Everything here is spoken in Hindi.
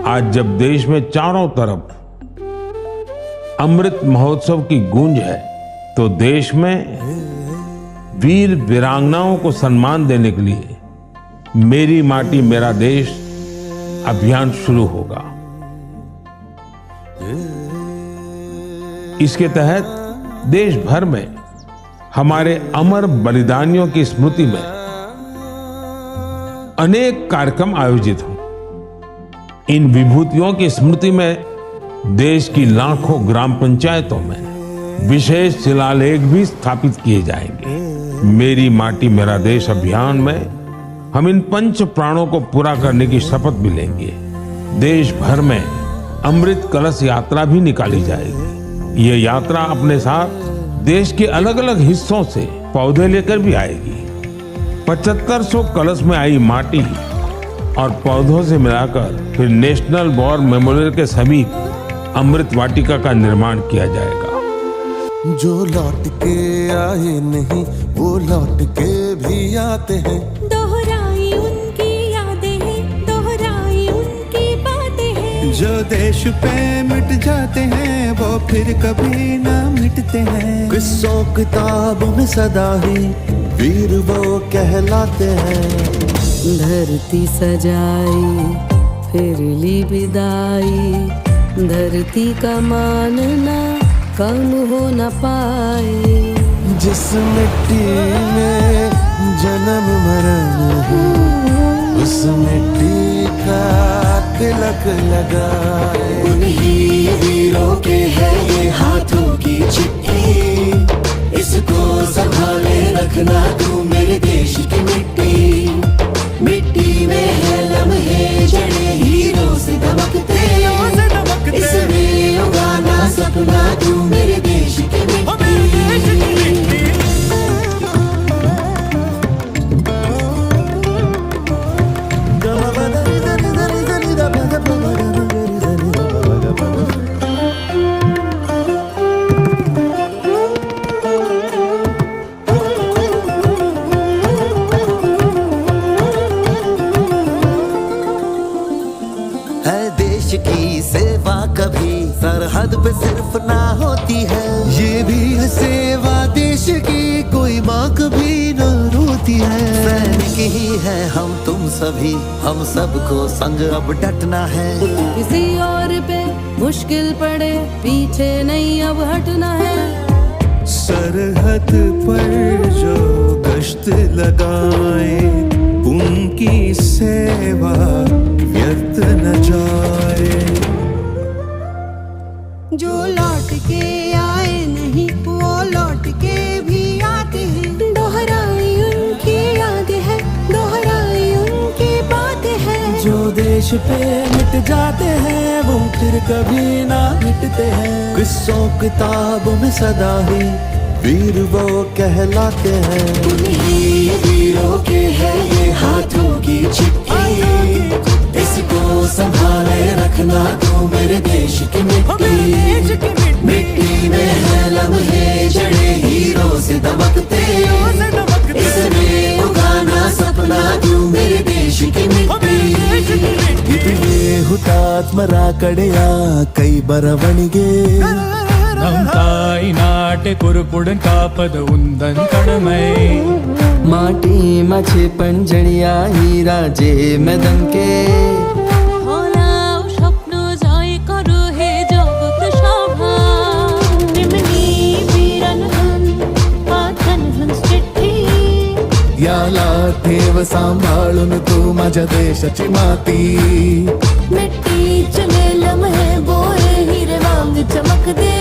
आज जब देश में चारों तरफ अमृत महोत्सव की गूंज है, तो देश में वीर वीरांगनाओं को सम्मान देने के लिए मेरी माटी मेरा देश अभियान शुरू होगा। इसके तहत देश भर में हमारे अमर बलिदानियों की स्मृति में अनेक कार्यक्रम आयोजित हों। इन विभूतियों की स्मृति में देश की लाखों ग्राम पंचायतों में विशेष शिलालेख भी स्थापित किए जाएंगे। मेरी माटी मेरा देश अभियान में हम इन पंच प्राणों को पूरा करने की शपथ भी लेंगे। देश भर में अमृत कलश यात्रा भी निकाली जाएगी। ये यात्रा अपने साथ देश के अलग अलग हिस्सों से पौधे लेकर भी आएगी। 7500 कलश में आई माटी और पौधों से मिलाकर फिर नेशनल वॉर मेमोरियल के समीप अमृत वाटिका का निर्माण किया जाएगा। जो लौट के आए नहीं वो लौट के भी आते हैं। दोहराई उनकी यादें हैं, दोहराई उनकी बातें हैं। जो देश पे मिट जाते हैं वो फिर कभी ना मिटते हैं। किस्सों किताबों में सदा ही वीर वो कहलाते हैं। धरती सजाई फिर ली विदाई, धरती का मानना कम हो न पाए। जिस मिट्टी में जन्म मरण है उस मिट्टी का तिलक लगाए। उन्हीं वीरों के है ये हाथों की चिट्ठी, इसको संभाले रखना तू मेरे देश की मिट्टी। मिट्टी में है लम्हे जड़े हीरों से दमकते, इसमें उगाना सपना तू मेरे देश की मिट्टी। की सेवा कभी सरहद पे सिर्फ ना होती है। ये भी है सेवा देश की, कोई माँ कभी न रोती है। सैनिक ही है हम तुम सभी, हम सबको संग अब डटना है। किसी और पे मुश्किल पड़े पीछे नहीं अब हटना है। सरहद पर जो गश्त लगाए उनकी सेवा व्यर्थ न जाए। जो लौट के आए नहीं वो लौट के भी आते हैं। दोहराई उनकी यादें हैं, दोहराई उनकी बातें हैं। जो देश पे मिट जाते हैं वो फिर कभी ना मिटते हैं। किस्सों किताबों में सदा ही वीर वो कहलाते हैं। उन्हीं वीरों के है ये हाथों की चिट्ठी, इसको संभाले रखना तू मेरे देश की मिट्टी। मिट्टी में है लम्हे जड़े हीरों से दमकते, इसमें उगाना सपना तू मेरे देश की मिट्टी। इतने हुतात्मरा कड़या कई बरवणिगे ನಮ್ ತಾಯಿ ನಾಟೆ ಕುರುಪುಡನ್ ಕಾಪದ ಉಂದನ್ ಕಡಮೈ माटी मछे पंजड़िया हीरा जे मैदन के। হলাও স্বপ্ন জয় করো হে জগৎ সভা। এমনি বীরাঙ্গন पाथन हंस चिट्ठी। याला ठेव सांभाळून तू माझ्या देशाची माती। मिट्टी चले लम्हे बोए हीरे वांग चमकदे।